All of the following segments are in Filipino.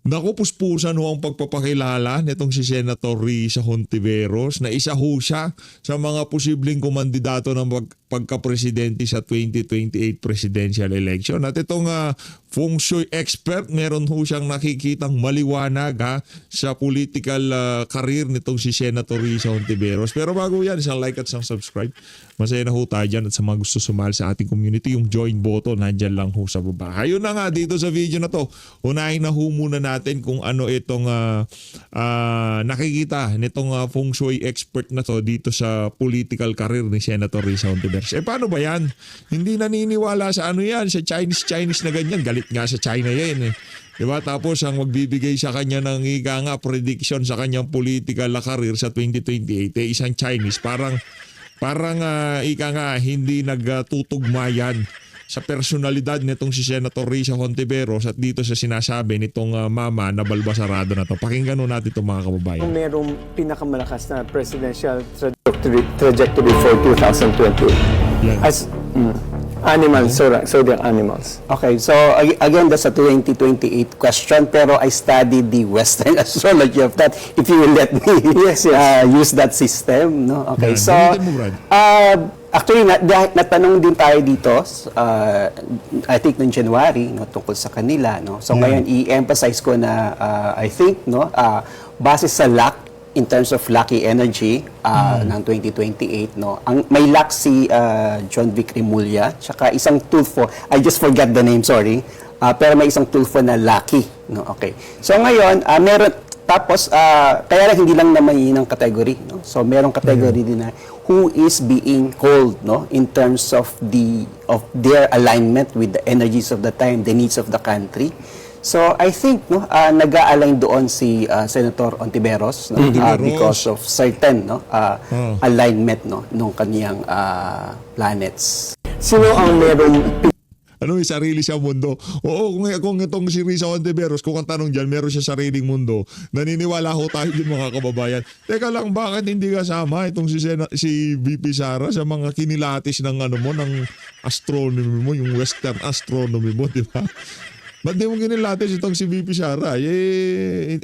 Naku, puspusan ho ang pagpapakilala nitong si Senator Risa Hontiveros na isa ho siya sa mga posibleng kumandidato ng pagka-presidente sa 2028 presidential election. At itong feng shui expert, meron ho siyang nakikitang maliwanag sa political career nitong si Senator Risa Hontiveros. Pero bago yan, isang like at isang subscribe. Masaya na ho tayo dyan at sa mga gusto sumali sa ating community, yung join button, nandyan lang ho sa baba. Ayun na nga dito sa video na to, unahin na ho muna natin kung ano itong nakikita nitong feng shui expert na to dito sa political career ni Senator Risa Hontiveros. Paano ba yan? Hindi naniniwala sa ano yan, sa Chinese na ganyan. Galit nga sa China yan eh. Diba? Tapos ang magbibigay sa kanya ng prediction sa kanyang political career sa 2028 isang Chinese. Parang hindi nagtutugma yan sa personalidad nitong si Senator Risa Hontiveros at dito sa sinasabi nitong mama na balbasarado na to. Pakinggan nun natin itong mga kababayan. Merong pinakamalakas na presidential trajectory for 2028. Yan. As animals, zodiac animals. Okay, so again, that's a 2028 question, pero I studied the Western astrology of that. If you will let me use that system, no? Okay, so actually, natanong din tayo dito, I think noong January, no, tungkol sa kanila, no. So ngayon i-emphasize ko na I think, no, base sa luck in terms of lucky energy ng 2028, no. May luck si John Vic Rimulya, tsaka isang tulfo, I just forgot the name, sorry. Pero may isang tulfo na lucky, no. Okay. So ngayon, meron tapos kaya lang hindi lang naman yun ang category, no. So merong category din na who is being called, no, in terms of their alignment with the energies of the time, the needs of the country. So I think, no, nag-a-align doon si Senator Hontiveros, no, because of certain, no, alignment, no, nung kaniyang planets. Sino ang merong may sarili siya mundo. Oo, kung itong si Risa Hontiveros, kung ang tanong dyan, meron siya sariling mundo. Naniniwala ho tayo din mga kababayan. Teka lang, bakit hindi kasama itong si VP Sara sa mga kinilatis ng ng astronomy mo, yung Western astronomy mo, di ba? Ba't di mo kinilatis itong si VP Sara?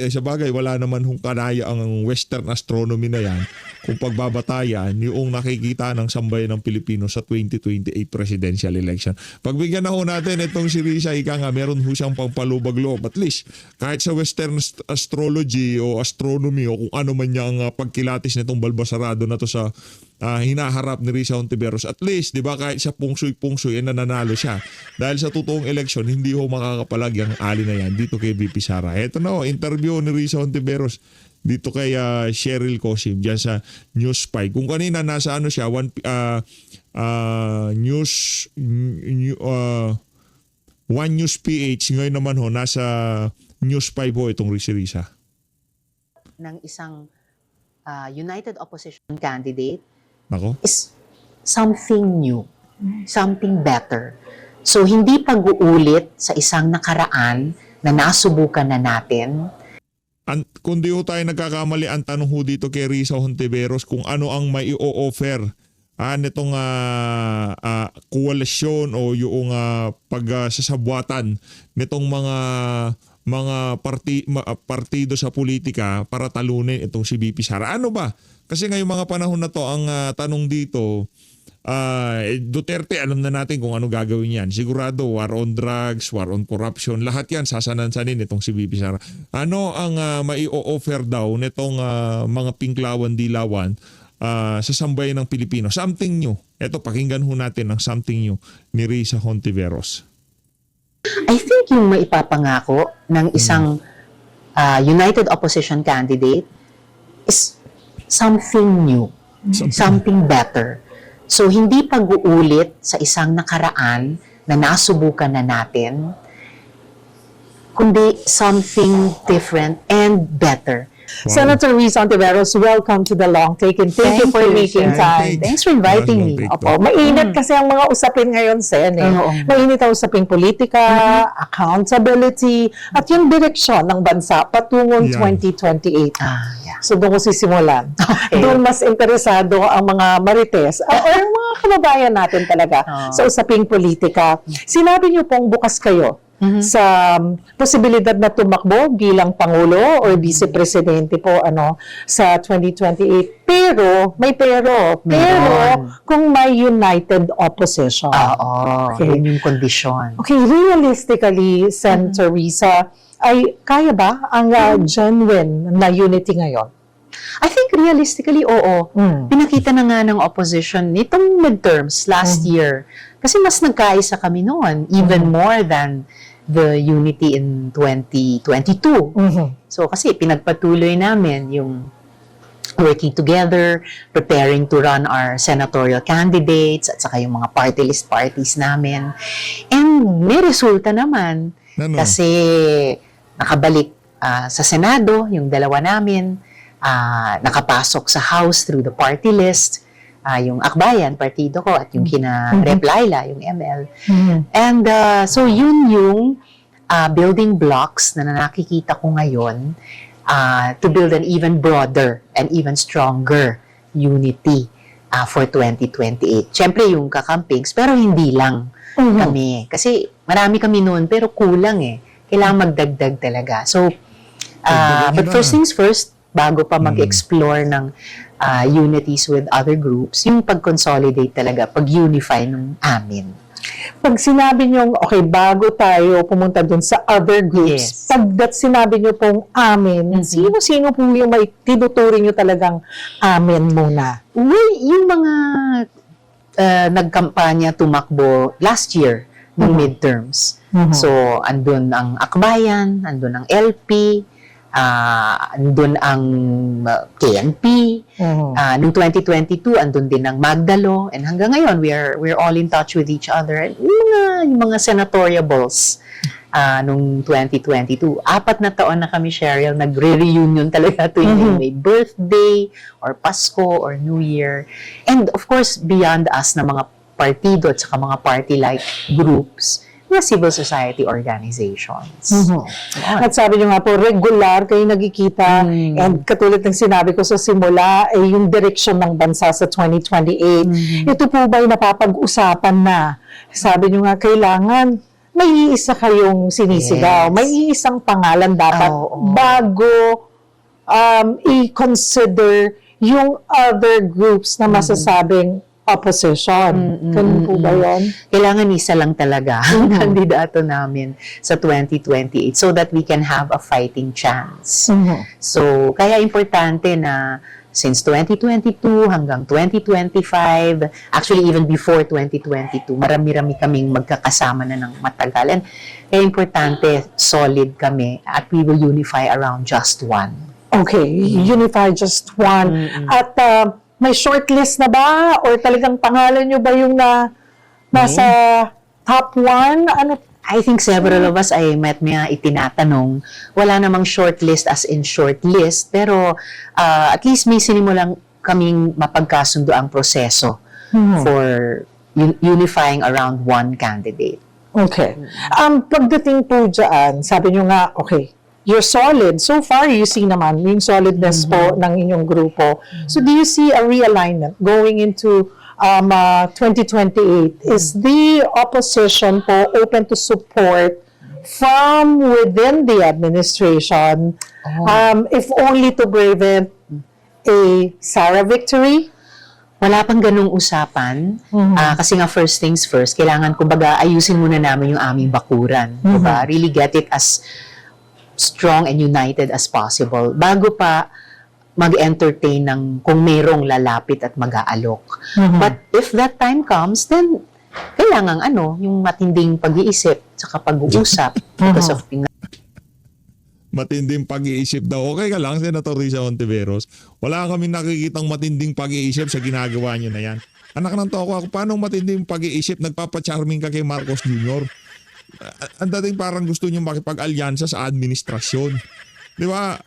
Sa bagay, wala naman hong kanaya ang Western astronomy na yan kung pagbabatayan yung nakikita ng sambayan ng Pilipino sa 2028 presidential election. Pagbigyan na ho natin itong si Risa, meron ho siyang pangpalubag-loob. At least, kahit sa Western astrology o astronomy o kung ano man niyang pagkilatis nitong balbasarado na to sa hinaharap ni Risa Hontiveros, at least, di ba, kahit sa pungsoy nananalo siya. Dahil sa totoong eleksyon, hindi ho makakapalag yung ali na yan dito kay VP Sara. Ito na ho, interview ni Risa Hontiveros dito kay Cheryl Cosim dyan sa News 5. Kung kanina nasa siya, One News PH, ngayon naman ho, nasa News 5 ho itong Risa. Ng isang United Opposition candidate Nako? Is something new, something better. So hindi pag-uulit sa isang nakaraan na nasubukan na natin. Kung di ho tayo nagkakamali, ang tanong ho dito kay Risa Hontiveros kung ano ang may i-offer nitong koalisyon o yung pagsasabwatan nitong mga partido sa politika para talunin itong si VP Sara. Ano ba? Kasi ngayong mga panahon na to, ang tanong dito, Duterte, alam na natin kung ano gagawin yan. Sigurado, war on drugs, war on corruption, lahat yan sasanansanin itong si VP Sara. Ano ang mai-o-offer daw nitong mga pinklawan-dilawan sa sambayan ng Pilipino? Something new. Ito, pakinggan ho natin ang something new ni Risa Hontiveros. I think yung maipapangako ng isang United Opposition candidate is something new, something better. So hindi pag-uulit sa isang nakaraan na nasubukan na natin, kundi something different and better. Wow. Senator Risa Hontiveros, welcome to the Long Take and thank you for making time. Thanks for inviting me. Opo, mainit kasi ang mga usapin ngayon, Sen. Mainit ang usaping politika, accountability, at yung direksyon ng bansa patungong 2028. So doon ko sisimulan. Doon mas interesado ang mga marites o mga kababayan natin talaga sa usaping politika. Sinabi niyo pong bukas kayo sa posibilidad na tumakbo bilang Pangulo or Vice Presidente po sa 2028. Pero, pero kung may united opposition. Oo, Okay. yun yung kondisyon. Okay, realistically, Senator Risa, ay kaya ba ang genuine na unity ngayon? I think realistically, oo. Pinakita na nga ng opposition nitong midterms last year. Kasi mas nagkaisa kami noon, even more than the unity in 2022. So kasi pinagpatuloy namin yung working together, preparing to run our senatorial candidates, at saka yung mga party list parties namin. And may resulta naman. Ano? Kasi nakabalik sa Senado, yung dalawa namin, nakapasok sa House through the party list, yung Akbayan, partido ko, at yung kina Rep. Laila, yung ML. And so yun yung building blocks na nakikita ko ngayon to build an even broader and even stronger unity for 2028. Siyempre yung kakampigs, pero hindi lang kami. Kasi marami kami noon, pero kulang eh. Kailangan magdagdag talaga. So, but first things first, bago pa mag-explore ng unities with other groups, yung pag-consolidate talaga, pag-unify ng amin. Pag sinabi nyo, okay, bago tayo pumunta dun sa other groups, pag sinabi nyo pong amin, sino-sino po yung may tinuturing nyo talagang amin muna? Well, yung mga nagkampanya tumakbo last year ng midterms. So, andun ang Akbayan, andun ang LP, andun ang KNP, noong 2022 andun din ang Magdalo, and hanggang ngayon we're all in touch with each other. And yung mga senatoriables nung 2022, 4 na taon na kami, Cheryl, nagre-reunion talaga tuwing may birthday or Pasko or New Year, and of course beyond us na mga partido at saka mga party-like groups, mga civil society organizations. At sabi nyo nga po, regular kayo nagkikita, and katulad ng sinabi ko sa simula, ay yung direksyon ng bansa sa 2028. Ito po ba'y napapag-usapan na? Sabi nyo nga, kailangan may iisa kayong sinisigaw, may iisang pangalan dapat bago i-consider yung other groups na masasabing opposition. Ganun po ba yun? Kailangan isa lang talaga ang kandidato namin sa 2028 so that we can have a fighting chance. So, kaya importante na since 2022 hanggang 2025, actually even before 2022, marami-rami kaming magkakasama na ng matagal. And kaya importante, solid kami at we will unify around just one. Okay, unify just one. At may shortlist na ba? Or talagang pangalan nyo ba yung nasa top 1? Ano? I think several of us ay itinatanong. Wala namang shortlist as in shortlist, pero at least may sinimulang kaming mapagkasundo ang proseso for unifying around one candidate. Okay. Pagdating po dyan, sabi nyo nga, okay, you're solid. So far, you see naman yung solidness po ng inyong grupo. So do you see a realignment going into 2028? Is the opposition po open to support from within the administration, if only to prevent a Sara victory? Wala pang ganung usapan. Kasi nga first things first, kailangan kumbaga ayusin muna namin yung aming bakuran. Diba? Really get it as strong and united as possible bago pa mag-entertain ng kung merong lalapit at mag-aalok. But if that time comes, then kailangan yung matinding pag-iisip saka pag-uusap because of Matinding pag-iisip daw. Okay ka lang, Senator Risa Hontiveros. Wala kami nakikitang matinding pag-iisip sa ginagawa niyo na yan. Anak ng toko ako, paano matinding pag-iisip? Nagpapa-charming ka kay Marcos Jr. Ang dating parang gusto niyo makipag-alyansa sa administrasyon. Di ba?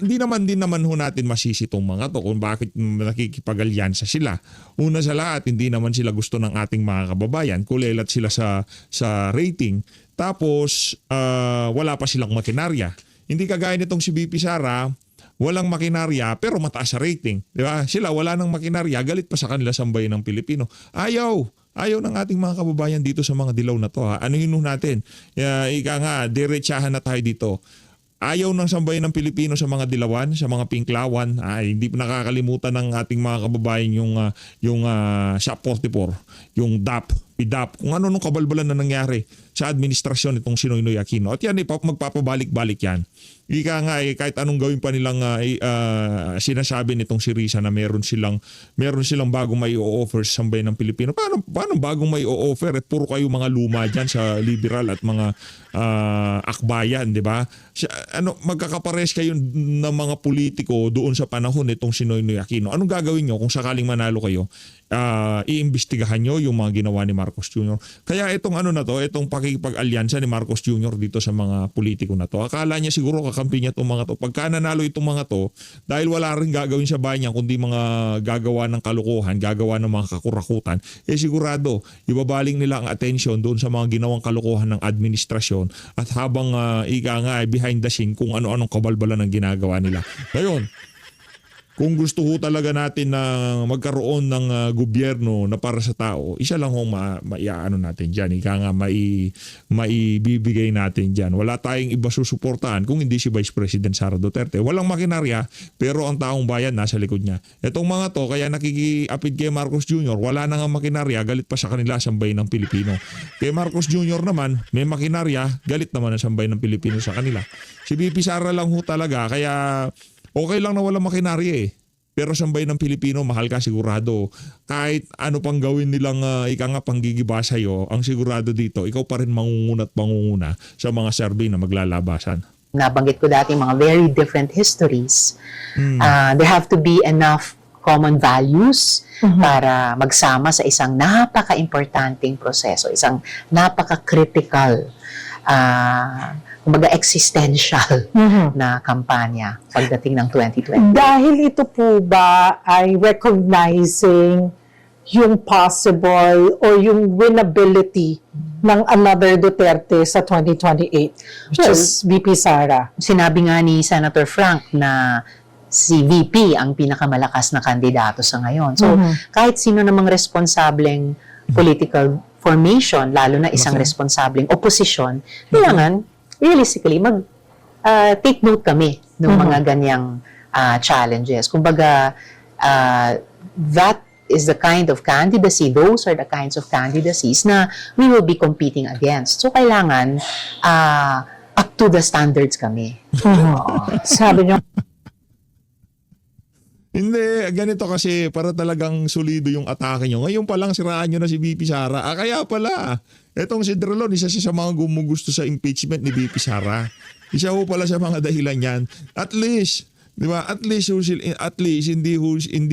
Hindi naman ho natin masisi itong mga to kung bakit nakikipag-alyansa sila. Una sa lahat, hindi naman sila gusto ng ating mga kababayan. Kulelat sila sa rating. Tapos, wala pa silang makinarya. Hindi kagaya nitong si BP Sara, walang makinarya pero mataas sa rating. Di ba? Sila wala nang makinarya, galit pa sa kanila sambayan ng Pilipino. Ayaw ng ating mga kababayan dito sa mga dilaw na to. Ha? Ano yun natin? Ika nga, diretsahan na tayo dito. Ayaw ng sambayan ng Pilipino sa mga dilawan, sa mga pinklawan. Hindi nakakalimutan ng ating mga kababayan yung SHOP 44, yung DAP, PDAP, kung ano nung kabalbalan na nangyari sa administrasyon itong si Noynoy Aquino. At yan, magpapabalik-balik yan. Ika nga, kahit anong gawin pa nilang sinasabi nitong si Risa na meron silang bagong may o-offer sa sambayan ng Pilipino. Paano bagong may o-offer? At puro kayo mga luma dyan sa liberal at mga akbayan, di ba? Magkakapares kayo ng mga politiko doon sa panahon nitong si Noynoy Aquino. Anong gagawin nyo kung sakaling manalo kayo? Iimbestigahan nyo yung mga ginawa ni Marcos Jr. Kaya itong itong pakikipag-alyansa ni Marcos Jr. dito sa mga politiko na to. Akala niya siguro kakampi niya itong mga to. Pagka nanalo itong mga to, dahil wala rin gagawin sa bayan niya kundi mga gagawa ng kalukuhan, gagawa ng mga kakurakutan, sigurado, ibabaling nila ang attention doon sa mga ginawang kalukuhan ng administrasyon at habang behind the scene kung ano-anong kabalbalan ang ginagawa nila. Ngayon, kung gusto ho talaga natin na magkaroon ng gobyerno na para sa tao, isa lang ho maiaano natin dyan. Maibibigay natin dyan. Wala tayong iba susuportahan kung hindi si Vice President Sara Duterte. Walang makinarya, pero ang taong bayan nasa likod niya. Itong mga to, kaya nakikiapid kay Marcos Jr., wala na nga makinarya, galit pa sa kanila sambayan ng Pilipino. Kay Marcos Jr. naman, may makinarya, galit naman ang sambayan ng Pilipino sa kanila. Si VP Sara lang ho talaga, kaya okay lang na walang makinarya Pero sambayan ng Pilipino, mahal ka sigurado. Kahit ano pang gawin nilang panggigiba sa'yo, ang sigurado dito, ikaw pa rin mangunguna sa mga survey na maglalabasan. Nabanggit ko dati mga very different histories. There have to be enough common values para magsama sa isang napaka-importanting proseso, isang napaka-critical kumbaga existential na kampanya pagdating ng 2020. Dahil ito po ba ay recognizing yung possible or yung winnability ng another Duterte sa 2028, which is VP Sara? Sinabi nga ni Senator Frank na si VP ang pinakamalakas na kandidato sa ngayon. So, kahit sino namang responsableng political formation, lalo na isang responsableng oposisyon, kailangan realistically, take note kami ng mga ganyang challenges. Kumbaga, that is the kind of candidacy, those are the kinds of candidacies na we will be competing against. So, kailangan up to the standards kami. Sabi niyo, Hindi, ganito kasi para talagang solido yung atake nyo. Ngayon pa lang siraan nyo na si VP Sara. Kaya pala, etong si Drelon, isa siya sa mga gumugusto sa impeachment ni VP Sara. Isa ho pala sa mga dahilan yan. At least, di ba? At least hindi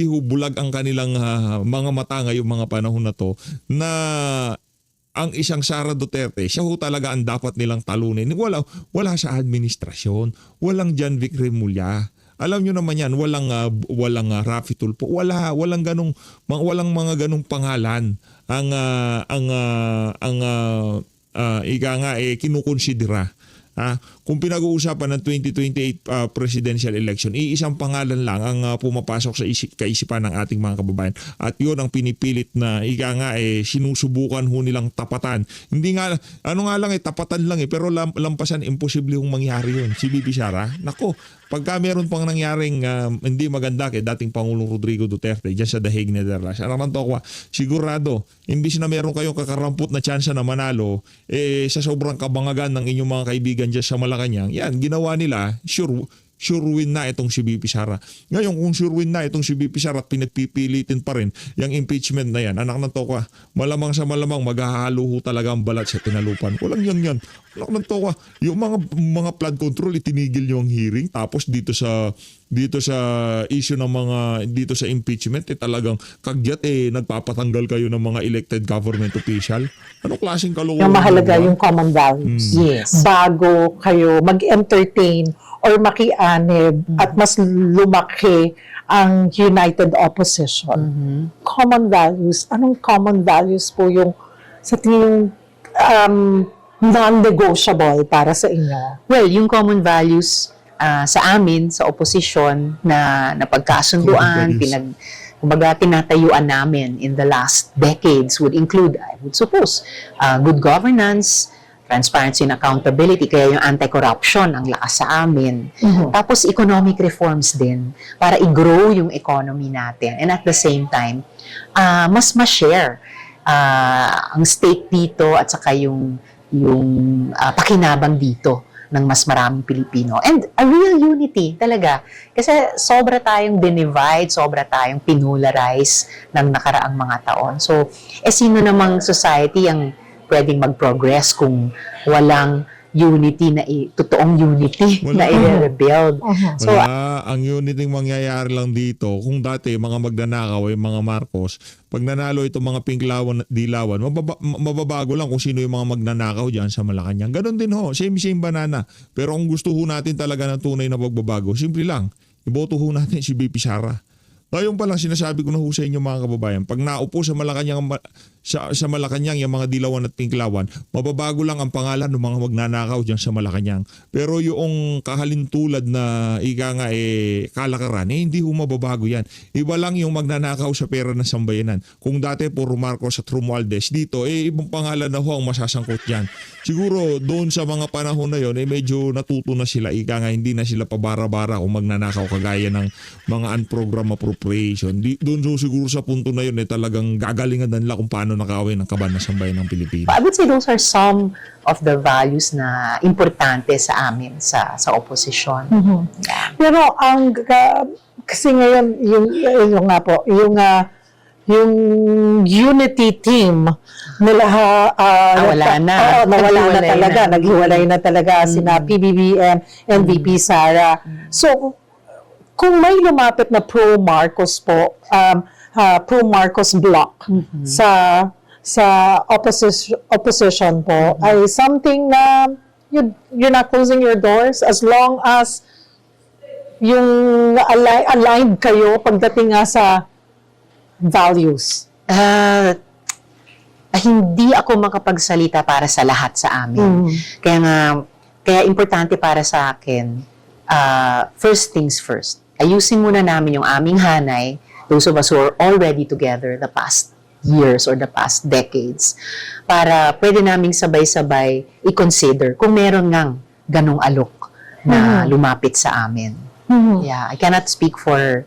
ho bulag ang kanilang mga mata ngayong mga panahon na to na ang isang Sara Duterte, siya ho talaga ang dapat nilang talunin. Wala sa administrasyon, walang John Vic Remulla. Alam nyo naman yan, walang Raffy Tulfo, walang mga ganong pangalan ang kinukonsidera. Kung pinag-uusapan ng 2028 presidential election, iisang pangalan lang ang pumapasok sa kaisipan ng ating mga kababayan. At yun ang pinipilit na sinusubukan ho nilang tapatan. Hindi nga, tapatan lang pero lampasan, imposible hong mangyari yun. Si VP Sara, nako, pagka meron pang nangyaring hindi maganda kay dating Pangulong Rodrigo Duterte dyan sa The Hague, Netherlands, sigurado, imbis na meron kayong kakarampot na tsansa na manalo, sa sobrang kabangagan ng inyong mga kaibigan dyan sa Malacanang, yan, ginawa nila, sure win na itong si VP Sara. Ngayon, kung sure win na itong si VP Sara at pinagpipilitin pa rin yung impeachment na yan, anak ng toka, malamang sa malamang maghahalo ho talaga ang balat sa tinalupan. Walang yan. Anak ng toka, yung mga flood control, itinigil nyo ang hearing, tapos dito sa issue ng dito sa impeachment, talagang kagyat nagpapatanggal kayo ng mga elected government official. Anong klaseng kalokohan? yung mahalaga yung common values. Yes. Bago kayo mag-entertain or makianib at mas lumaki ang united opposition. Common values. Anong common values po yung sa tingin non-negotiable para sa inyo? Well, yung common values sa amin, sa oposisyon, na napagkasunduan, Companies. kumbaga tinatayuan namin in the last decades would include, I would suppose, good governance, transparency and accountability, kaya yung anti-corruption ang lakas sa amin. Tapos economic reforms din para i-grow yung economy natin. And at the same time, mas ma-share ang stake dito at saka yung pakinabang dito ng mas maraming Pilipino. And a real unity talaga. Kasi sobra tayong dinivide, sobra tayong pinolarize ng nakaraang mga taon. So, sino namang society ang pwedeng mag-progress kung walang unity totoong unity Wala. na i-rebuild. So, Wala, ang unity mangyayari lang dito, kung dati mga magnanakaw ay mga Marcos, pag nanalo itong mga pinklawan at dilawan, mababago lang kung sino yung mga magnanakaw dyan sa Malacanang. Ganon din ho, same banana. Pero kung gusto ho natin talaga ng tunay na pagbabago, simple lang, iboto ho natin si BP Sara. Ngayon pa lang sinasabi ko na ho sa inyo mga kababayan, pag naupo sa Malacanang, sa Malacanang yung mga dilawan at pinklawan, mababago lang ang pangalan ng mga magnanakaw dyan sa Malacanang. Pero yung kahalintulad na ika nga kalakaran, hindi ho mababago yan. Iba lang yung magnanakaw sa pera ng sambayanan. Kung dati puro Marcos at Romualdez, dito ibang pangalan na ho ang masasangkot yan. Siguro doon sa mga panahon na yon medyo natuto na sila, ika nga hindi na sila pabara-bara kung magnanakaw kagaya ng mga unprogrammed appropriation. Doon so siguro sa punto na yun talagang gagalingan na nila kung paano nakawin ang kaban ng sambayan ng Pilipinas. I would say those are some of the values na importante sa amin sa oposisyon. Yeah. Pero kasi ngayon yung nga po, yung unity team nila wala na. nawala na Naghiwalay talaga, na. naghiwalay na talaga sina PBBM and VP Sara. So kung may lumapit na pro-Marcos po, pro-Marcos block sa opposition po, ay something na you're not closing your doors as long as yung aligned kayo pagdating nga sa values. Hindi ako makapagsalita para sa lahat sa amin. Kaya importante para sa akin, first things first. Ayusin muna namin yung aming hanay, those of us who are already together the past years or the past decades, para pwede naming sabay-sabay i-consider kung meron ngang ganong alok na lumapit sa amin. Yeah, I cannot speak for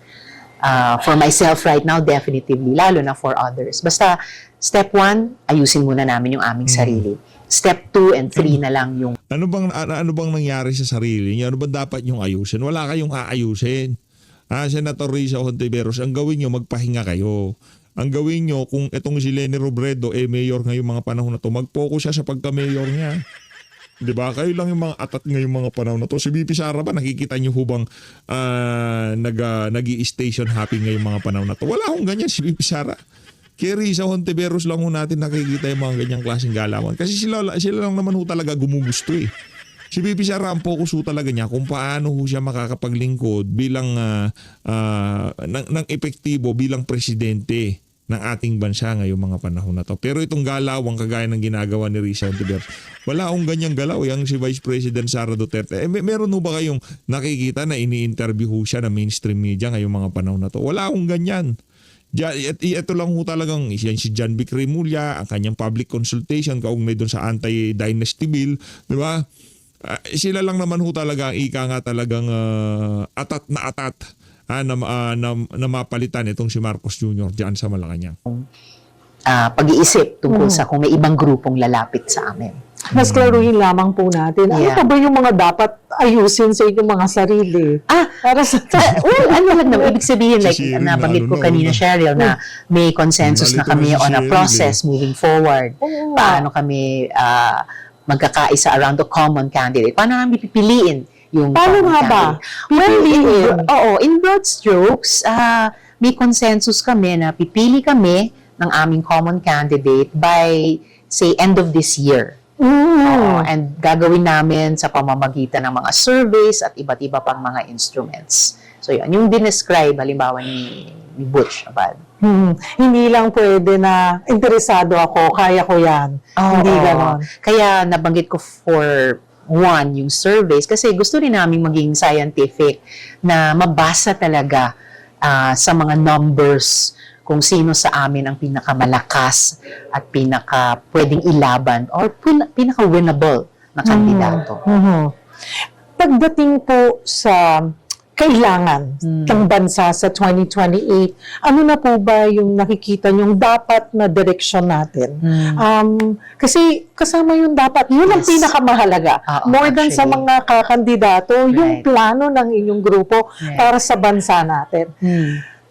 myself right now, definitively, lalo na for others. Basta, step 1, ayusin muna namin yung aming sarili. Step 2 and 3 na lang yung Ano bang nangyari sa sarili niyo? Ano ba dapat yung ayusin? Wala kayong aayusin. Senator Risa Hontiveros, ang gawin niyo, magpahinga kayo. Ang gawin niyo, kung itong si Leni Robredo, mayor ngayong mga panahon na to, mag-focus siya sa pagka-mayor niya. Diba? Kayo lang yung mga atat ngayong mga panahon na to. Si BP Sara ba, nakikita niyo hubang nag-i-station happy ngayong mga panahon na to? Wala akong ganyan si BP Sara. Kay Risa Hontiveros lang ho natin nakikita yung mga ganyang klaseng galawan. Kasi sila lang naman ho talaga gumugusto eh. Si BP Sara, ang focus ho talaga niya kung paano ho siya makakapaglingkod bilang ng epektibo bilang presidente ng ating bansa ngayong mga panahon na to. Pero itong galawang kagaya ng ginagawa ni Risa Hontiveros, wala akong ganyang galaw. Yung si Vice President Sara Duterte, meron ho ba kayong nakikita na ini-interview ho siya na mainstream media ngayong mga panahon na to? Wala akong ganyan. Ito lang ho talagang yan si John Vic Remulla, ang kanyang public consultation kaugnay doon sa anti-dynasty bill, di ba? Sila lang naman ho talaga ang ika nga talagang atat na mapalitan itong si Marcos Jr. diyan sa Malacanang. pag-iisip tungkol sa kung may ibang grupong lalapit sa amin. Mas klaruhin lamang po natin. Ano Yeah. pa ba yung mga dapat ayusin sa inyong mga sarili? Para sa Ano lang naman, ibig sabihin, like, Si Cheryl, nabanggit ko lalo na, kanina, Cheryl, na may consensus na Nalito kami na si on a Cheryl, process moving forward. Oo. Paano kami magkakaisa around the common candidate? Paano namin pipiliin yung Paano common nga ba? candidate? Well, in broad strokes, may consensus kami na pipili kami ng aming common candidate by, say, end of this year. And gagawin namin sa pamamagitan ng mga surveys at iba't iba pang mga instruments. So yun, yung dinescribe halimbawa ni Butch Abad. Hindi lang pwede na interesado ako, kaya ko yan. Hindi ganon. Kaya nabanggit ko for one, yung surveys, kasi gusto rin namin maging scientific na mabasa talaga sa mga numbers kung sino sa amin ang pinakamalakas at pinaka pwedeng ilaban or pinaka-winnable na kandidato. Pagdating po sa kailangan ng bansa sa 2028, ano na po ba yung nakikita yung dapat na direksyon natin? Kasi kasama yung dapat, yun ang pinakamahalaga. More than sa mga kakandidato, yung plano ng inyong grupo para sa bansa natin.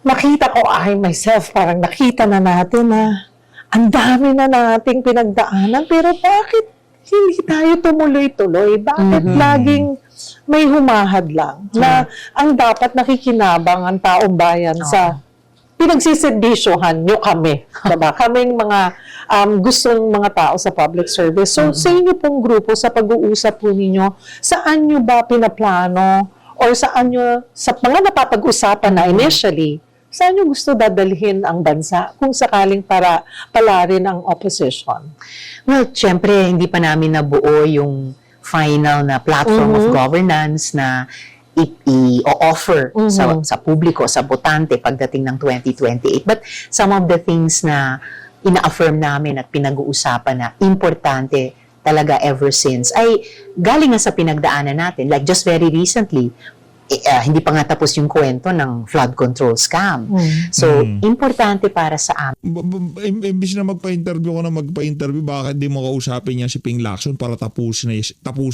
Nakita ko, I myself, parang nakita na natin na ang dami na nating pinagdaanan, pero bakit hindi tayo tumuloy-tuloy? Bakit laging may humahad lang na ang dapat nakikinabang ang taong bayan sa pinagsiservisyohan nyo kami. Diba? Kaming mga gustong mga tao sa public service. So, sa inyo pong grupo, sa pag-uusap po ninyo, saan nyo ba pinaplano or saan nyo, sa mga napapag-usapan na initially, saan nyo gusto dadalhin ang bansa kung sakaling para palarin ang opposition? Well, syempre, hindi pa namin nabuo yung final na platform of governance na i-offer sa publiko, sa botante pagdating ng 2028. But some of the things na ina-affirm namin at pinag-uusapan na importante talaga ever since ay galing nga sa pinagdaanan natin. Like just very recently, hindi pa nga tapos yung kwento ng flood control scam. So, importante para sa amin. Imbis na magpa-interview, bakit di mo kausapin niya si Ping Lacson para tapusin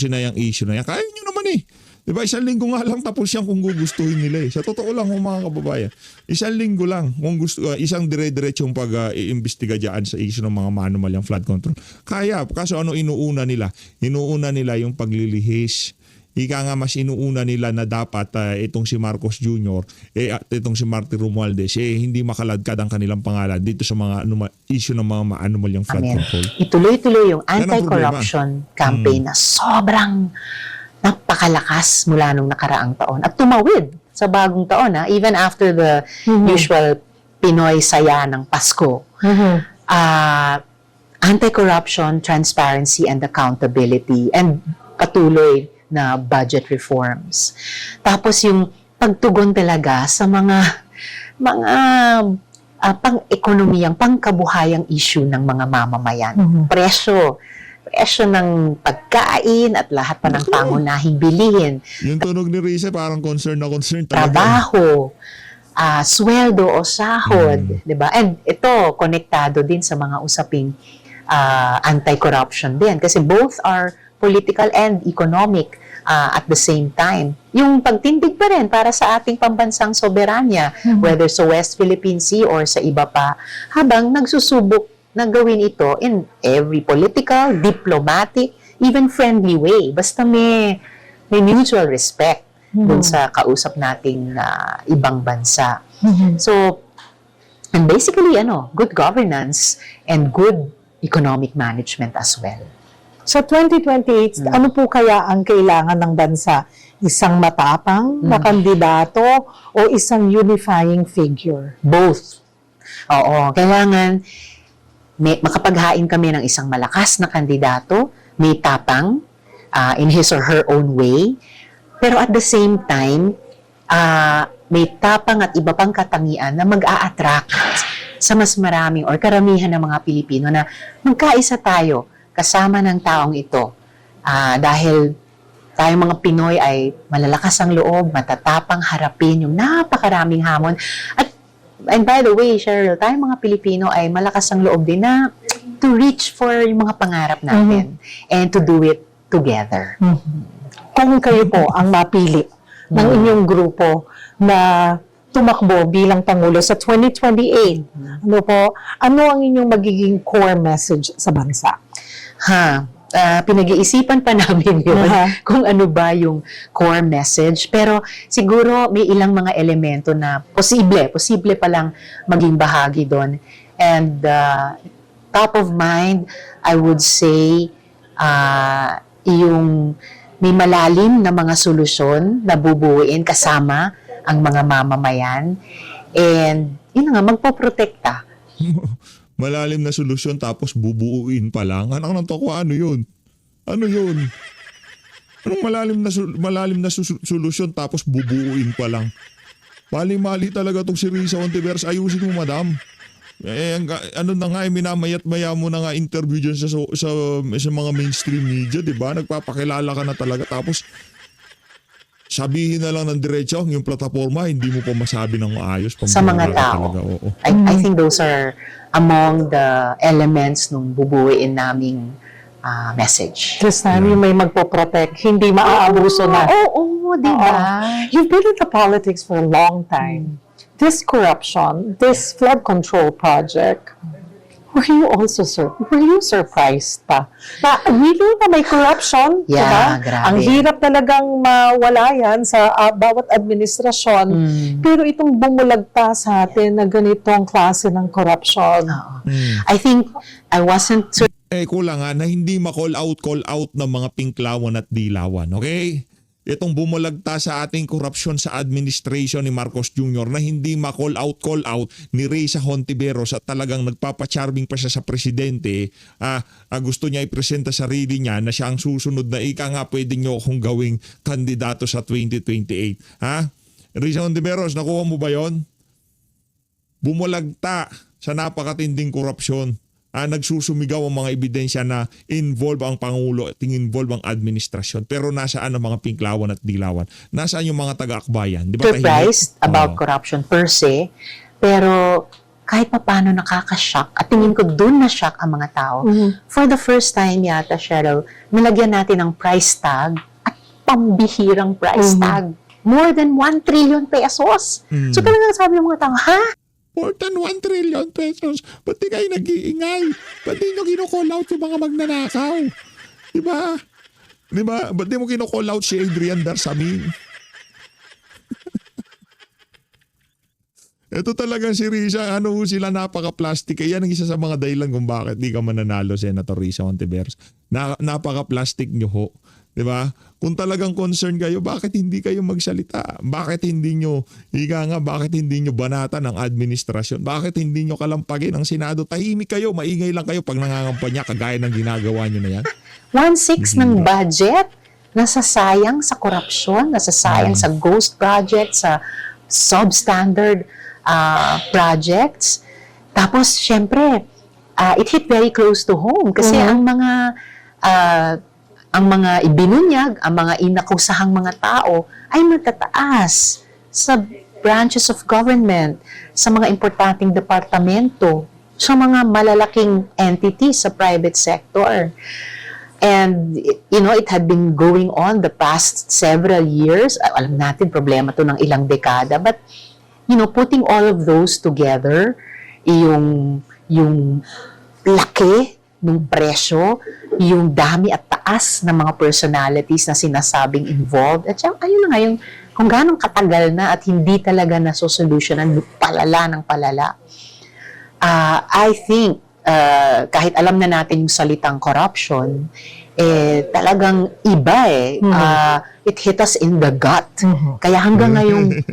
na yung issue na yan? Kaya nyo naman eh. Diba, 1 linggo nga lang tapos yan kung gugustuhin nila eh. Sa totoo lang mga kababayan, 1 linggo lang kung isang dire-diretsong pag-iimbestiga dyan sa issue ng mga manumal yung flood control. Kaya, kaso ano inuuna nila? Inuuna nila yung paglilihis. Ika nga mas inuuna nila na dapat itong si Marcos Jr. At itong si Martin Romualdez hindi makaladkad ang kanilang pangalan dito sa mga issue ng mga anomalyang flood control. Ituloy-tuloy yung anti-corruption campaign na sobrang napakalakas mula nung nakaraang taon at tumawid sa bagong taon even after the usual Pinoy saya ng Pasko. Anti-corruption, transparency, and accountability, and patuloy na budget reforms. Tapos yung pagtugon talaga sa mga pang-ekonomiyang, pangkabuhayang issue ng mga mamamayan. Presyo ng pagkain at lahat pa ng pangunahing bilihin. Yung tunog ni Risa parang concern talaga. Trabaho, sweldo o sahod, 'di ba? And ito konektado din sa mga usaping anti-corruption din kasi both are political and economic at the same time. Yung pagtindig pa rin para sa ating pambansang soberanya, whether sa West Philippine Sea or sa iba pa, habang nagsusubok na gawin ito in every political, diplomatic, even friendly way. Basta may mutual respect dun sa kausap nating ibang bansa. So, and basically, good governance and good economic management as well. Sa 2028, ano po kaya ang kailangan ng bansa? Isang matapang na kandidato o isang unifying figure? Both. Oo, kailangan makapaghain kami ng isang malakas na kandidato, may tapang in his or her own way, pero at the same time, may tapang at iba pang katangian na mag-a-attract sa mas maraming or karamihan ng mga Pilipino na magkaisa tayo kasama ng taong ito. Dahil tayong mga Pinoy ay malalakas ang loob, matatapang harapin yung napakaraming hamon. And by the way, Cheryl, tayong mga Pilipino ay malakas ang loob din na to reach for yung mga pangarap natin and to do it together. Kung kayo po ang mapili ng inyong grupo na tumakbo bilang Pangulo sa 2028, ano ang inyong magiging core message sa bansa? Pinag-iisipan pa namin yun kung ano ba yung core message. Pero siguro may ilang mga elemento na posible pa lang maging bahagi doon. And top of mind, I would say, yung may malalim na mga solusyon na bubuuin kasama ang mga mamamayan. And yun nga, magpoprotekta. Malalim na solusyon tapos bubuuin pa lang. Anak ng toko, ano yun? Ano yun? Anong malalim na solusyon tapos bubuuin pa lang? Mali-mali talaga tong si Risa Hontiveros. Ayusin mo, madam. Ano na nga, minamayat-maya mo na nga interview dyan sa mga mainstream media, di ba? Nagpapakilala ka na talaga. Tapos, sabihin na lang ng diretso yung plataforma, hindi mo pa masabi ng maayos. Sa mga tao. Talaga, oo. I think those are among the elements nung bubuuin naming message. This time, yung may magpo-protect, hindi maaabuso na. Oo, di ba? You've been in the politics for a long time. This corruption, this flood control project, were you surprised pa? Na really na may corruption, Yeah, diba? grabe. Ang hirap talagang mawala yan sa bawat administrasyon. Pero itong bumulagta sa atin na ganitong klase ng corruption. I think I wasn't Kulang nga na hindi call out ng mga pinklawan at dilawan, okay? Itong bumulagta sa ating korupsyon sa administration ni Marcos Jr. na hindi call out ni Risa Hontiveros at talagang nagpapacharming pa siya sa presidente. Gusto niya ipresenta sarili niya na siya ang susunod na nga pwede niyo akong gawing kandidato sa 2028. Risa Hontiveros, nakuha mo ba yon? Bumulagta sa napakatinding korupsyon. Nagsusumigaw ang mga ebidensya na involve ang Pangulo at involve ang administrasyon. Pero nasaan ang mga pinklawan at dilawan? Nasaan yung mga taga-akbayan? Di ba surprised about corruption per se, pero kahit paano nakaka-shock at tingin ko dun na-shock ang mga tao. For the first time yata, Cheryl, nilagyan natin ng price tag at pambihirang price tag. More than 1 trillion pesos. So talagang sabi ng mga tao, More than 1 trillion pesos. Ba't di kayo nag-iingay? Ba't di nyo kinocall out yung mga magnanakaw? Diba? Ba't di mo kinocall out si Adrian Darsamin? Ito talaga si Risa, sila napaka-plastic. Yan ang isa sa mga dahilan kung bakit di ka mananalo, Senator Risa Hontiveros. Napaka-plastic nyo ho. Diba? Kung talagang concern kayo, bakit hindi kayo magsalita? Bakit hindi nyo banatan ang administrasyon? Bakit hindi nyo kalampagin ang Senado? Tahimik kayo, maingay lang kayo pag nangangampanya, kagaya ng ginagawa nyo na yan. 1/6 ng budget nasasayang sa korupsyon, nasasayang sa ghost projects, sa substandard projects. Tapos, syempre, it hit very close to home kasi ang mga ibinunyag, ang mga inakusahang mga tao ay matataas sa branches of government, sa mga importanteng departamento, sa mga malalaking entities sa private sector. And, it had been going on the past several years. Alam natin, problema to ng ilang dekada. But, putting all of those together, yung laki ng presyo, yung dami at taas ng mga personalities na sinasabing involved. At ayun na nga, kung ganong katagal na at hindi talaga nasosolusyonan, palala ng palala. I think, kahit alam na natin yung salitang corruption, talagang iba it hit us in the gut. Kaya hanggang ngayong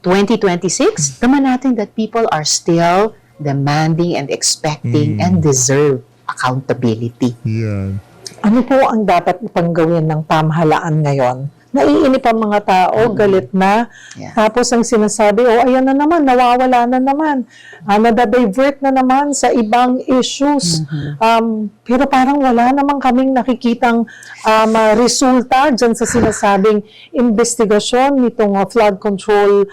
2026, naman natin that people are still demanding and expecting and deserve accountability. Yan. Ano po ang dapat pang gawin ng pamahalaan ngayon? Naiinip ang mga tao, galit na. Yeah. Tapos ang sinasabi, ayan na naman, nawawala na naman. Nadadivert na naman sa ibang issues. Pero parang wala naman kaming nakikitang resulta dyan sa sinasabing investigasyon nitong flood control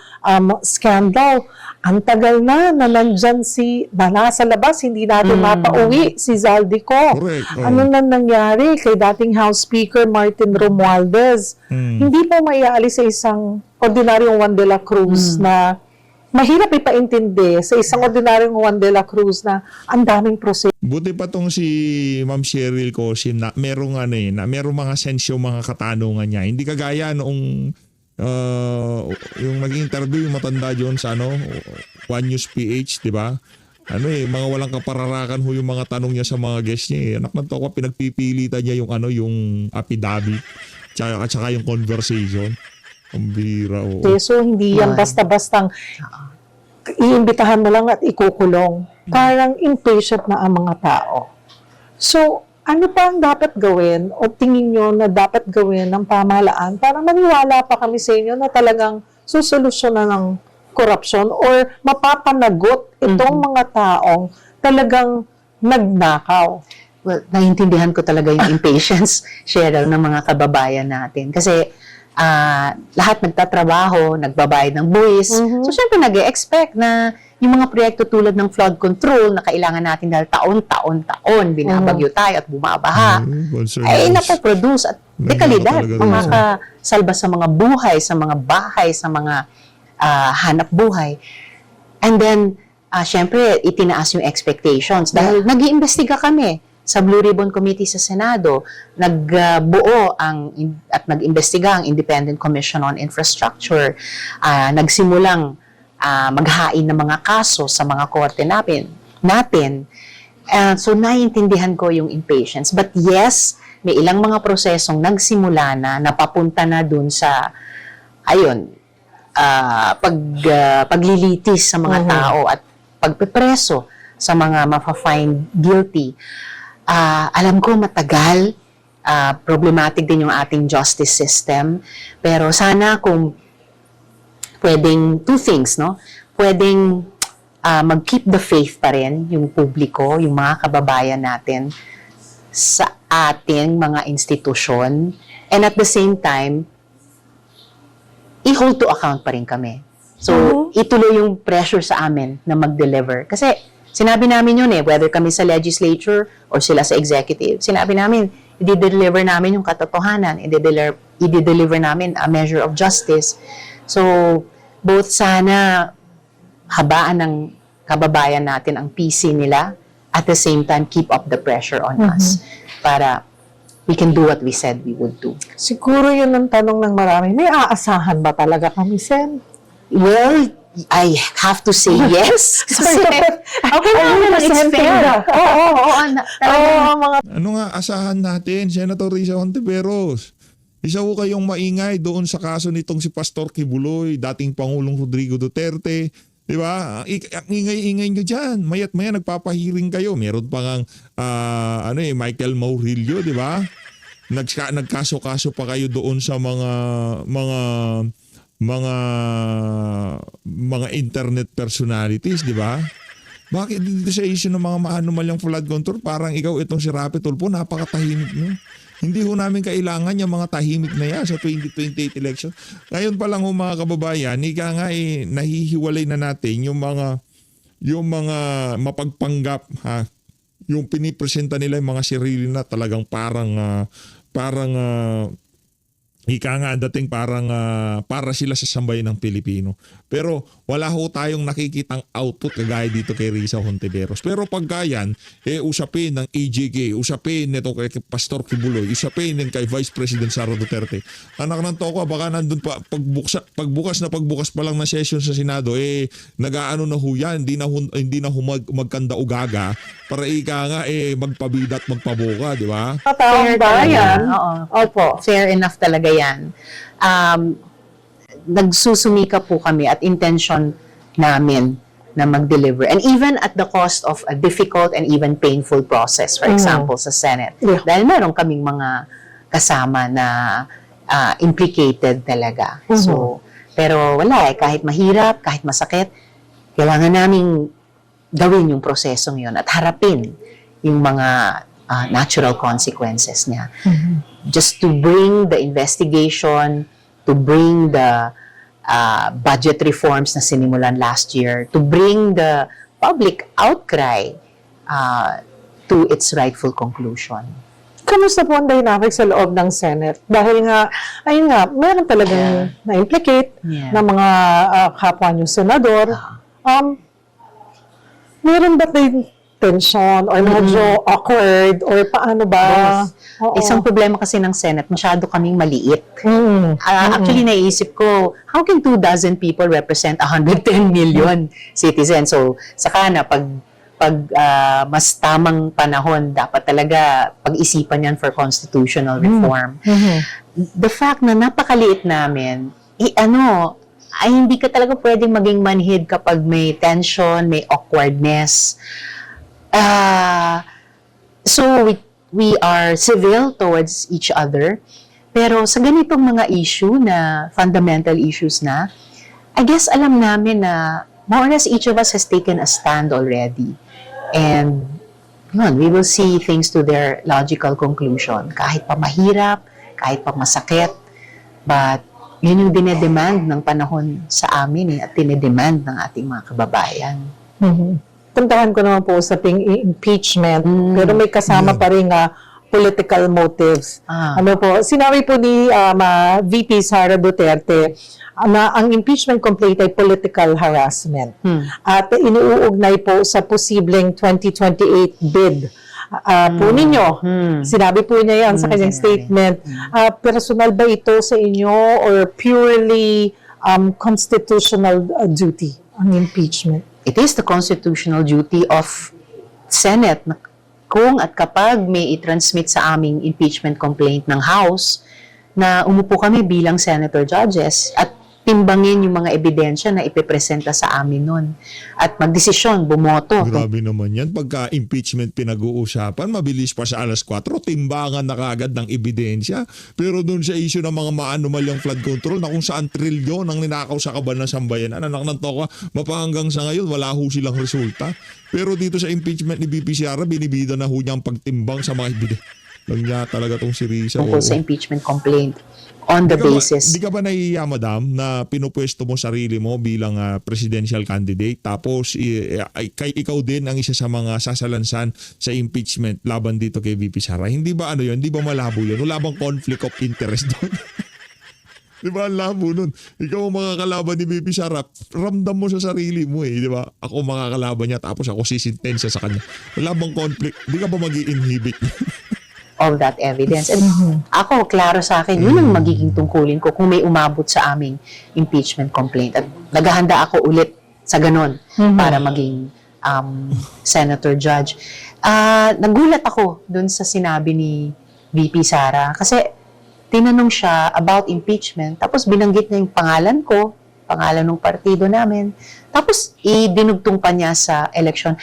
scandal. Ang tagal na nandyan nasa labas, hindi natin mapauwi si Zaldico. Correct. Ano na nangyari kay dating House Speaker Martin Romualdez? Hindi po maiaalis sa isang ordinaryong Juan de la Cruz na mahirap ipaintindi sa isang ordinaryong Juan de la Cruz na ang daming proseso. Buti pa tong si Ma'am Cheryl Cosin na merong mga sense yung mga katanungan niya. Hindi kagaya noong yung nag-interview yung matanda doon sa One News PH, di ba? Mga walang kapararakan ho yung mga tanong niya sa mga guests niya. Anak ng toko, pinagpipilitan niya yung yung affidavit at saka yung conversation. Ang bira. So, hindi yan basta-bastang iimbitahan mo lang at ikukulong. Parang impatient na ang mga tao. So, ano pa ang dapat gawin o tingin nyo na dapat gawin ng pamahalaan para maniwala pa kami sa inyo na talagang susolusyonan ng korupsyon or mapapanagot itong mga taong talagang nagnakaw? Well, naiintindihan ko talaga yung impatience, Cheryl, ng mga kababayan natin. Kasi lahat nagtatrabaho, nagbabayad ng buwis. So, syempre, nag-e-expect na yung mga proyekto tulad ng flood control na kailangan natin dahil taon, binabagyo tayo at bumabaha, ay napoproduce at dekalidad, makakasalba sa mga buhay, sa mga bahay, sa mga hanap buhay. And then, syempre, itinaas yung expectations dahil nag-iimbestiga kami sa Blue Ribbon Committee sa Senado, nagbuo at nag-imbestiga ang Independent Commission on Infrastructure, nagsimulang maghain ng mga kaso sa mga korte natin. So, naiintindihan ko yung impatience. But yes, may ilang mga prosesong nagsimula na, napapunta na dun sa, paglilitis sa mga tao at pagpepreso sa mga mafa-find guilty. Alam ko matagal, problematic din yung ating justice system, pero sana kung pwedeng two things, no? Pwedeng mag-keep the faith pa rin yung publiko, yung mga kababayan natin sa ating mga institusyon, and at the same time, i-hold to account pa rin kami. So, ituloy yung pressure sa amin na mag-deliver. Kasi, sinabi namin yun whether kami sa legislature or sila sa executive. Sinabi namin, i-deliver namin yung katotohanan, i-deliver namin a measure of justice. So, both sana habaan ng kababayan natin ang PC nila, at the same time, keep up the pressure on us para we can do what we said we would do. Siguro yun ang tanong ng marami. May aasahan ba talaga kami, Sen? Well, I have to say yes. Kasi, okay naman, it's fair. Oo. Ano nga asahan natin, Senator Risa Hontiveros? Isa ko kayong maingay doon sa kaso nitong si Pastor Kibuloy, dating Pangulong Rodrigo Duterte. Di ba? Ang ingay-ingay nyo dyan. Mayat maya nagpapahiring kayo. Meron pa ngang Michael Maurilio, di ba? Nagkaso-kaso pa kayo doon sa mga internet personalities, di ba? Bakit dito sa issue ng mga maanumalyang flood control, parang ikaw itong si Rapi Tulfo, napakatahimik nyo. Hindi ho namin kailangan yung mga tahimik na yan sa 2028 election. Ngayon pa lang ho mga kababayan, nahihiwalay na natin yung mga mapagpanggap, ha? Yung pinipresenta nila yung mga sarili na talagang parang dating para sila sa sambayan ng Pilipino. Pero wala ho tayong nakikitang output kagaya dito kay Risa Hontiveros. Pero pagka yan, usapin ng AJK, usapin nito kay Pastor Kibuloy, usapin din kay Vice President Sara Duterte. Anak ng toko, baka nandun pa, pagbukas pa lang na session sa Senado, nag-aano na ho yan, hindi na magkanda ugaga para magpabida at magpaboka, di ba? Taong bayan. Opo. Fair enough talaga yan. Nagsusumika po kami at intention namin na mag-deliver. And even at the cost of a difficult and even painful process, for example, sa Senate. Yeah. Dahil meron kaming mga kasama na implicated talaga. So, pero wala kahit mahirap, kahit masakit, kailangan naming gawin yung prosesong yun at harapin yung mga natural consequences niya. Just to bring the investigation, to bring the budget reforms na sinimulan last year, to bring the public outcry to its rightful conclusion. Kamusta po ang dynamic sa loob ng Senate? Dahil nga, meron talagang na-implicate ng mga kapwa niyong senador. Meron ba tayong tension or medyo awkward or paano ba? Yes. Isang problema kasi ng Senate, masyado kaming maliit. Actually, naisip ko, how can 24 people represent 110 million citizens? So, saka na, pag mas tamang panahon, dapat talaga pag-isipan yan for constitutional reform. The fact na napakaliit namin, ay hindi ka talaga pwedeng maging manhid kapag may tension, may awkwardness. So, we are civil towards each other. Pero sa ganitong mga issue na fundamental issues na, I guess alam namin na more or less each of us has taken a stand already. And yun, we will see things to their logical conclusion. Kahit pa mahirap, kahit pa masakit, but yun yung dinedemand ng panahon sa amin at dinedemand ng ating mga kababayan. Puntahan ko naman po usaping impeachment, pero may kasama pa rin political motives. Ano po, sinabi po ni VP Sara Duterte na ang impeachment complaint ay political harassment. At inuugnay po sa posibleng 2028 bid po ninyo. Sinabi po niya yan sa kanyang statement. Personal ba ito sa inyo or purely constitutional duty ang impeachment? It is the constitutional duty of Senate na kung at kapag may i-transmit sa aming impeachment complaint ng House na umupo kami bilang senator judges at timbangin yung mga ebidensya na ipipresenta sa amin nun at magdesisyon, bumoto. Grabe naman yan. Pagka impeachment pinag-uusapan, mabilis pa sa alas 4, timbangan na kagad ng ebidensya. Pero dun sa issue ng mga maanumalyang flood control na kung saan trilyon ang ninakaw sa kaban ng sambayan, anak ng toka, mapahanggang sa ngayon, wala ho silang resulta. Pero dito sa impeachment ni BP Sara, binibida na ho niya ang pagtimbang sa mga ebidensya. Lang niya talaga tong si Risa. Tungkol sa impeachment complaint on the basis. Di ka ba nahihiya, madam, na pinupwesto mo sarili mo bilang presidential candidate tapos kay ikaw din ang isa sa mga sasalansan sa impeachment laban dito kay VP Sara? Hindi ba ano yun? Hindi ba malabo yun? Wala bang conflict of interest doon? Di ba ang labo nun? Ikaw ang mga kalaban ni VP Sara, ramdam mo sa sarili mo di ba? Ako mga kalaban niya tapos ako sisintensya sa kanya. Wala bang conflict? Di ka ba mag-i-inhibit? Of that evidence. And ako, klaro sa akin, yun ang magiging tungkulin ko kung may umabot sa aming impeachment complaint. At naghahanda ako ulit sa ganon para maging senator judge. Nagulat ako dun sa sinabi ni VP Sara kasi tinanong siya about impeachment tapos binanggit niya yung pangalan ko, pangalan ng partido namin, tapos idinugtong pa niya sa election.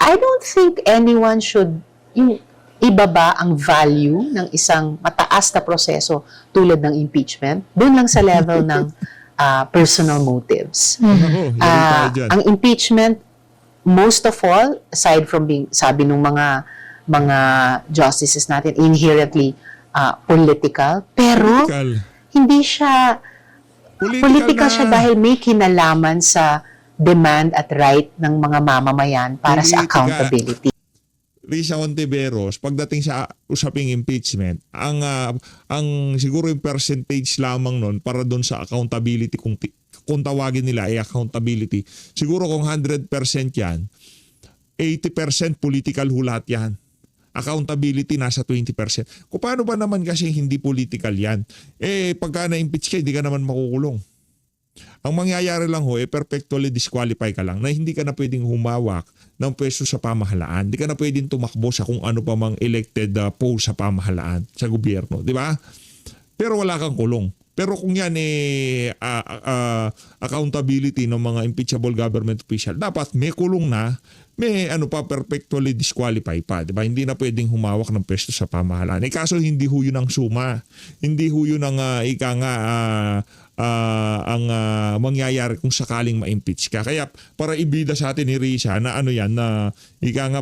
I don't think anyone should ibaba ang value ng isang mataas na proseso tulad ng impeachment, doon lang sa level ng personal motives. Ang impeachment, most of all, aside from being, sabi ng mga justices natin, inherently political, pero hindi siya political siya dahil may kinalaman sa demand at right ng mga mamamayan para sa accountability. Risa Hontiveros, pagdating sa usaping impeachment, ang siguro yung percentage lamang nun para doon sa accountability, kung tawagin nila ay accountability, siguro kung 100% yan, 80% political hulat yan. Accountability nasa 20%. Kung paano ba naman kasi hindi political yan? Pagka na-impeach ka, hindi ka naman makukulong. Ang mangyayari lang perpetually disqualify ka lang na hindi ka na pwedeng humawak ng pwesto sa pamahalaan. Hindi ka na pwedeng tumakbo sa kung ano pa mang elected post sa pamahalaan, sa gobyerno. Di ba? Pero wala kang kulong. Pero kung yan accountability ng mga impeachable government official, dapat may kulong na, may perpetually disqualify pa, 'di ba? Hindi na pwedeng humawak ng pwesto sa pamahalaan. Kaso hindi ho yun ang suma. Hindi ho yun ang ang mangyayari kung sakaling ma-impeach ka. Kaya para ibida sa atin ni Risa na na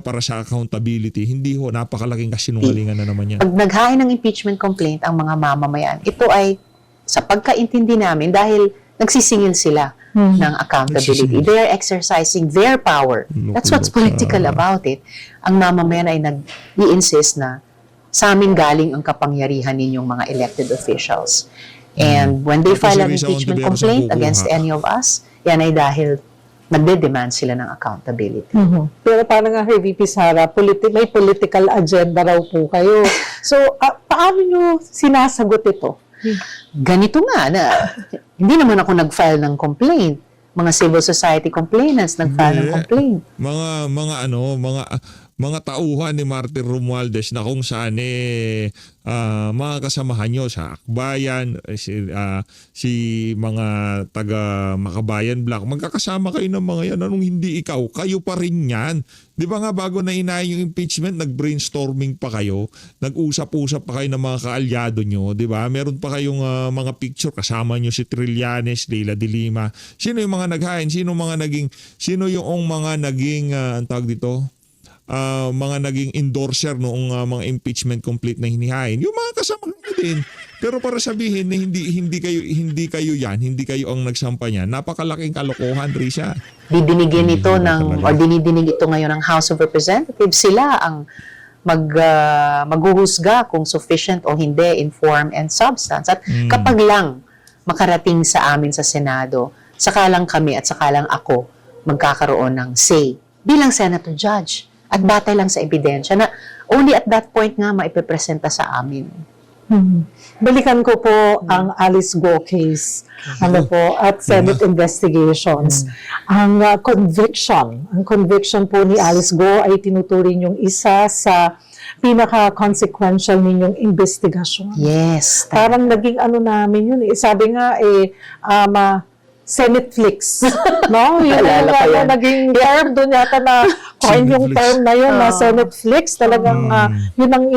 para sa accountability, hindi ho, napakalaking kasinungalingan na naman yan. Pag naghain ng impeachment complaint ang mga mamamayan, ito ay sa pagkaintindi namin dahil nagsisingil sila ng accountability. They are exercising their power. That's what's political about it. Ang mamamayan ay nag-i-insist na sa amin galing ang kapangyarihan ninyong mga elected officials. And when they file an impeachment complaint against any of us, yan ay dahil nagde-demand sila ng accountability. Pero parang nga kay VP Sara, may political agenda raw po kayo. So, paano nyo sinasagot ito? Ganito nga na hindi naman ako nag-file ng complaint. Mga civil society complainants nag-file ng complaint. mga tauhan ni Martin Romualdez na kung saan mga kasamahan nyo sa Akbayan, si mga taga Makabayan Black, magkakasama kayo ng mga yan. Anong hindi ikaw? Kayo pa rin yan. Di ba nga bago na inahin yung impeachment, nag-brainstorming pa kayo, nag-usap-usap pa kayo ng mga kaalyado nyo, di ba? Meron pa kayong mga picture, kasama nyo si Trillanes, Leila de Lima. Sino yung mga naghain? Sino yung mga naging, ang tawag dito? Mga naging endorser noong mga impeachment complete na hinihain. Yung mga kasama nyo din. Pero para sabihin na hindi kayo ang nagsampa niyan. Napakalaking kalokohan, Risa. Didinigin ito dinidinig ito ngayon ng House of Representatives. Sila ang maghuhusga kung sufficient o hindi in form and substance. At kapag lang makarating sa amin sa Senado, saka lang kami at saka lang ako magkakaroon ng say bilang Senator Judge. At batay lang sa ebidensya na only at that point nga maipepresenta sa amin. Balikan ko po ang Alice Go case at Senate investigations. Ang conviction po ni Alice Go ay tinuturing yung isa sa pinaka-consequential ninyong investigasyon. Yes. Parang naging namin yun. Sabi nga Senate Flix. No? Yung naging term doon yata na coin yung term na yun na Senate Flix. Talagang yun ang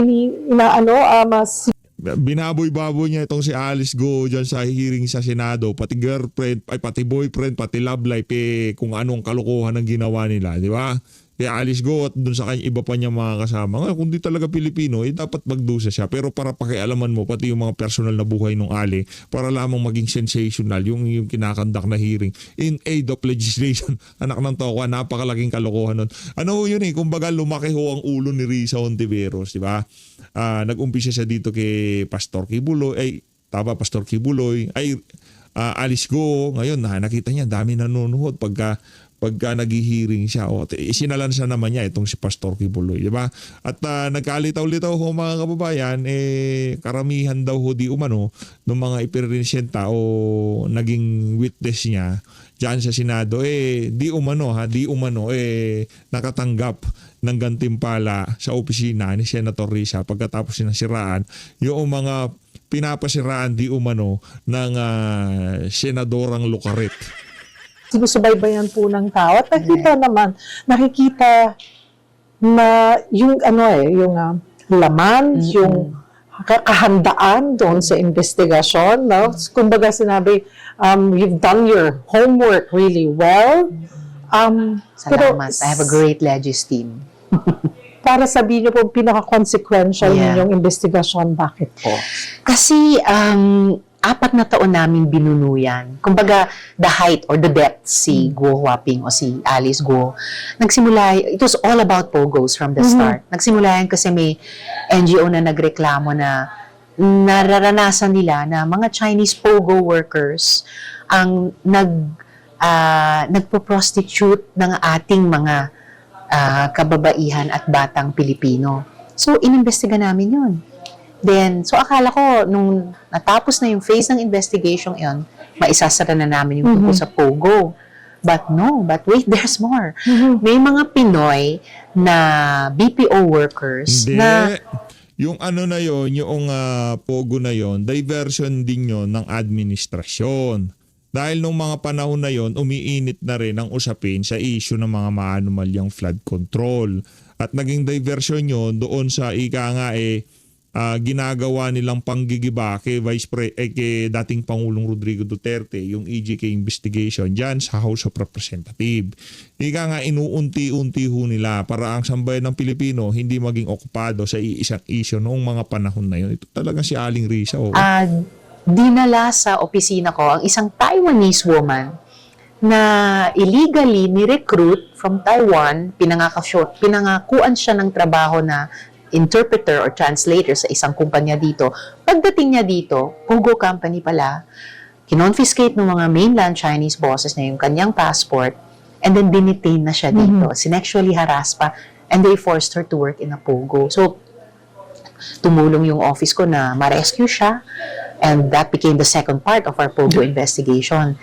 binaboy-baboy niya itong si Alice Go dyan sa hearing sa Senado, pati girlfriend, pati boyfriend, pati love life, kung anong kalokohan ang ginawa nila, di ba? Kaya Alice Go at dun sa kanya iba pa niya mga kasama. Ngayon, kung di talaga Pilipino, dapat magdusa siya. Pero para pakialaman mo, pati yung mga personal na buhay ng Ali, para lamang maging sensational yung kinakandak na hearing in aid of legislation. Anak ng toko, napakalaking kalokohan nun. Yun kumbaga lumaki ho ang ulo ni Risa Hontiveros, di ba? Nag-umpisa siya dito kay Pastor Kibuloy, Pastor Kibuloy, Alice Go. Ngayon, nakita niya, dami nanonood pagka nag-hearing siya. Sinalansa naman niya itong si Pastor Kibuloy, di ba? At nagkalitaw-litaw ho mga kababayan, karamihan daw ho di umano ng mga ipirepresenta o naging witness niya diyan sa Senado, di umano nakatanggap ng gantimpala sa opisina ni Senator Risa pagkatapos sinasiraan yung mga pinapasiraan di umano ng Senadorang Lucaret. Sinusubaybayan po ng tao. At nakikita na yung laman, yung kahandaan doon sa investigasyon. No? Kumbaga sinabi, you've done your homework really well. Salamat. I have a great legis team. Para sabihin niyo po, pinaka-consequential ninyong investigasyon, bakit po? Kasi 4 na taon namin binunuyan. Kumbaga, the height or the depth si Guo Huaping o si Alice Guo. It was all about Pogos from the start. Nagsimula yan kasi may NGO na nagreklamo na nararanasan nila na mga Chinese Pogo workers ang nagpo-prostitute ng ating mga kababaihan at batang Pilipino. So, inimbestiga namin yun. Then, so akala ko, nung natapos na yung phase ng investigation yon, maisasara na namin yung tungkol sa Pogo. But wait, there's more. May mga Pinoy na BPO workers yung na yon, yung Pogo na yon, diversion din yon ng administrasyon. Dahil nung mga panahon na yon, umiinit na rin ang usapin sa issue ng mga maanumalyang flood control. At naging diversion yon doon sa ginagawa nilang panggigiba kay kay dating Pangulong Rodrigo Duterte, yung EJK investigation dyan sa House of Representatives. Inuunti-unti ho nila para ang sambayan ng Pilipino hindi maging okupado sa iisang issue noong mga panahon na yun. Ito talaga si Aling Risa. Dinala sa opisina ko ang isang Taiwanese woman na illegally ni-recruit from Taiwan, pinangakuan siya ng trabaho na interpreter or translator sa isang kumpanya dito. Pagdating niya dito, Pogo company pala, kinonfiscate ng mga mainland Chinese bosses na yung kanyang passport and then dinitain na siya dito. Sinexually harassed pa and they forced her to work in a Pogo. So, tumulong yung office ko na ma-rescue siya and that became the second part of our Pogo investigation.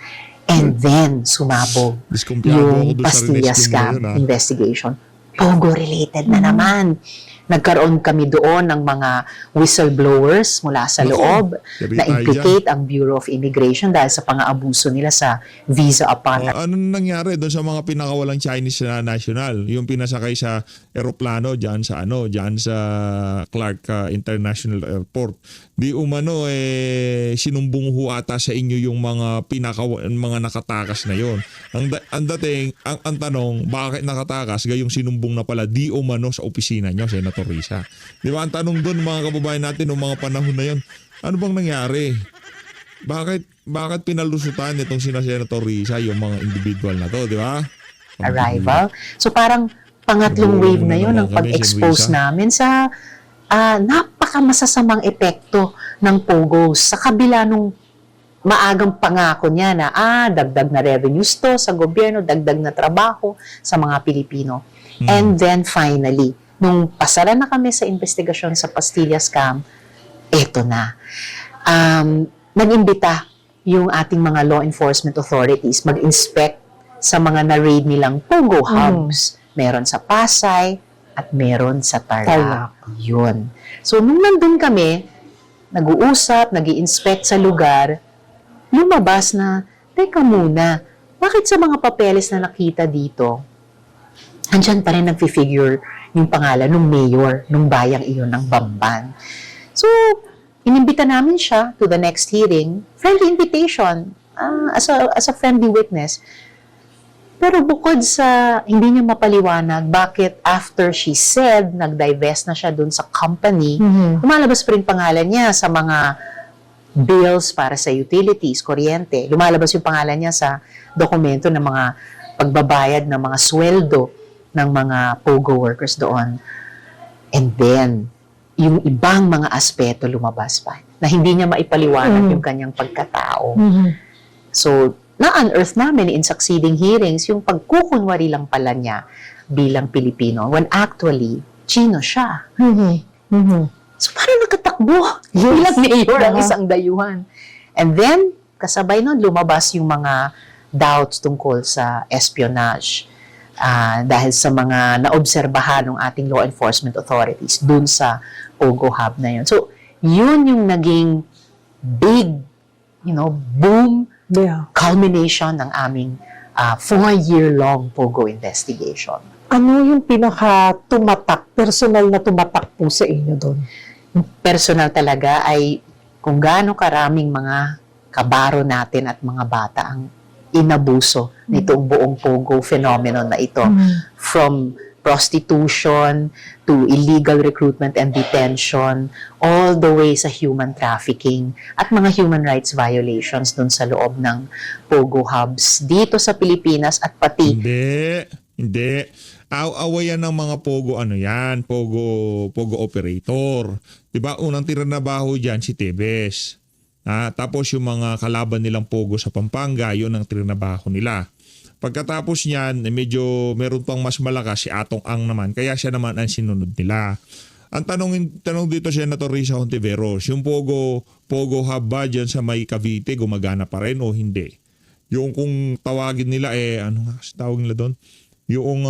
And then, sumabog yung Pastillas Scam investigation. Pogo-related na naman. Nagkaroon kami doon ng mga whistleblowers mula sa Naku, loob sabi na tayo implicate ang Bureau of Immigration dahil sa pang-aabuso nila sa visa upon Ano nangyari doon sa mga pinakawalang Chinese na national? Yung pinasakay sa eroplano diyan sa Clark International Airport. Di umano sinumbong ho ata sa inyo yung mga mga nakatakas na yon. Ang dating ang tanong, bakit nakatakas? Gayong sinumbong na pala di umano sa opisina nyo, Senator Risa. Di ba ang tanong doon mga kababayan natin noong mga panahon na yon, ano bang nangyari? Bakit pinalusutan nitong sina Senator Risa yung mga individual na to, di ba? arrival. So parang pangatlong Nagulo wave na na yun naman ang kami, pag-expose Sen. Risa. namin sa napakamasasamang epekto ng POGOs sa kabila nung maagang pangako niya na dagdag na revenues to sa gobyerno, dagdag na trabaho sa mga Pilipino. And then finally, nung pasara na kami sa investigasyon sa Pastillas Scam, eto na. Nag-imbita yung ating mga law enforcement authorities mag-inspect sa mga na-raid nilang POGO hubs. Meron sa Pasay at meron sa Tarlac. Yun. So, nung nandun kami, nag-uusap, nag-i-inspect sa lugar, lumabas na, teka muna, bakit sa mga papeles na nakita dito, andyan pa rin nag-figure yung pangalan ng mayor, nung bayang iyon ng Bamban. So, inimbita namin siya to the next hearing, friendly invitation, as a friendly witness. Pero bukod sa hindi niya mapaliwanag bakit after she said, nag-divest na siya dun sa company, lumalabas pa rin pangalan niya sa mga bills para sa utilities, kuryente. Lumalabas yung pangalan niya sa dokumento ng mga pagbabayad ng mga sweldo ng mga POGO workers doon. And then, yung ibang mga aspeto lumabas pa na hindi niya maipaliwanag yung kanyang pagkatao. So, na-unearth namin in succeeding hearings yung pagkukunwari lang pala niya bilang Pilipino when actually, Chino siya. So, parang nakatakbo bilang mayor ang isang dayuhan. And then, kasabay nun, lumabas yung mga doubts tungkol sa espionage dahil sa mga naobserbahan ng ating law enforcement authorities dun sa POGO hub na yun. So, yun yung naging big, boom, culmination ng aming 4-year-long POGO investigation. Ano yung pinaka-tumatak, personal na tumatak po sa inyo doon? Personal talaga ay kung gaano karaming mga kabaro natin at mga bata ang inabuso nitong buong POGO phenomenon na ito. From prostitution to illegal recruitment and detention, all the way sa human trafficking at mga human rights violations dun sa loob ng POGO hubs dito sa Pilipinas at pati Hindi. Awayan ng mga POGO POGO operator. 'Di ba? Unang tiranabaho diyan si Tebes. Tapos yung mga kalaban nilang POGO sa Pampanga, yun ang tiranabaho nila. Pagkatapos niyan, medyo meron pang mas malakas si Atong Ang naman, kaya siya naman ang sinunod nila. Ang tanong dito Senator Risa Hontiveros, yung POGO hub ba dyan sa may Cavite, gumagana pa rin o hindi? Yung kung tawagin nila ano nga kasi tawag nila doon? Yung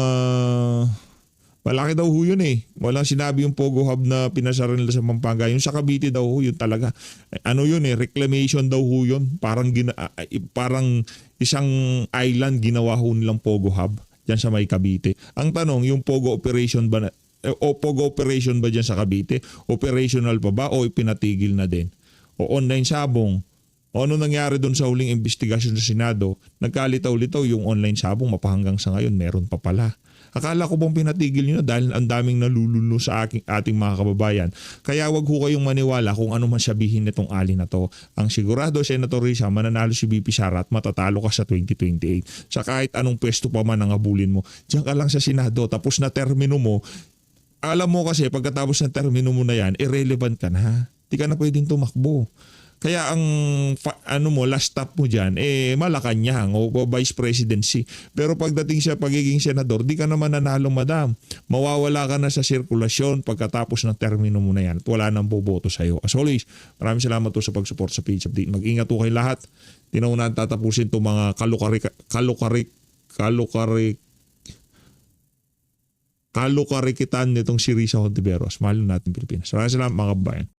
malaki daw ho yun Walang sinabi yung POGO hub na pinasara nila sa Pampanga. Yung sa Cavite daw ho yun talaga. Reclamation daw ho yun. Parang isang island ginawa ho nilang POGO hub dyan sa may Cavite. Ang tanong, yung POGO operation ba dyan sa Cavite? Operational pa ba o ipinatigil na din? O online sabong? O ano nangyari doon sa huling investigasyon sa Senado? Nagkalitaw-litaw yung online sabong mapahanggang sa ngayon meron pa pala. Akala ko bang pinatigil nyo na dahil ang daming nalululo sa ating mga kababayan. Kaya wag ho kayong maniwala kung ano man sabihin nitong ali na to. Ang sigurado, Senator Risa, mananalo si BP Sara at matatalo ka sa 2028. Sa kahit anong pwesto pa man ang habulin mo. Diyan ka lang sa Senado, tapos na termino mo. Alam mo kasi pagkatapos ng termino mo na yan, irrelevant ka na. Di ka na pwedeng tumakbo. Kaya ang last stop mo dyan, Malacanang o vice presidency. Pero pagdating sa pagiging senador, di ka naman nanalo, madam. Mawawala ka na sa sirkulasyon pagkatapos ng termino mo na yan at wala nang boboto sa'yo. As always, maraming salamat po sa pag-support sa Page Update. Mag-ingat po kayo lahat. Tinaunan tatapusin itong mga kalukarikitan nitong si Risa Hontiveros. Mahal natin Pilipinas. Maraming salamat mga kabayan.